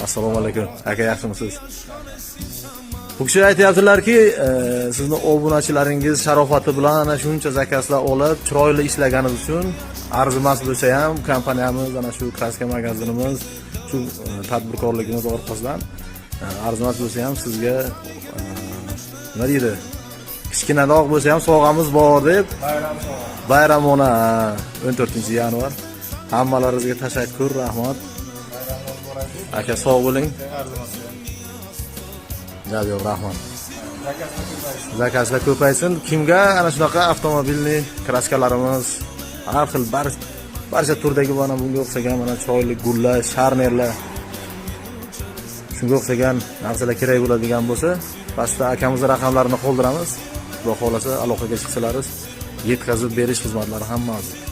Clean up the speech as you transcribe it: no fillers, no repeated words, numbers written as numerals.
Assalomu alaykum. Aka, yaxshimisiz? Bu kishi aytayaptilar-ki, sizni obunachilaringiz sharofati bilan ana shuncha zakazlar olib, chiroyli ishlaganingiz uchun arzimas bo'lsa ham kompaniyamiz, ana shu kraska magazinimiz, shu tadbirkorligimiz orqasidan arzimas bo'lsa ham sizga nima deydi? Kichkinaroq bo'lsa ham sovg'amiz bor deb bayramona 14-yanvar. Hammalaringizga tashakkur, rahmat. Aka, sog' bo'ling. Yo'q, rahmat. Zakazlar ko'paysin. Kimga ana shunaqa avtomobilni kraskalarimiz, har xil barcha turdagi mana bunga o'xshagan mana choyli gullar, sharnerlar, shunga o'xshagan narsalar kerak bo'ladigan bo'lsa, pastda akamizning raqamlarini qoldiramiz. Xudo xolasa aloqaga chiqsalaringiz yetkazib berish xizmatlari ham mavjud.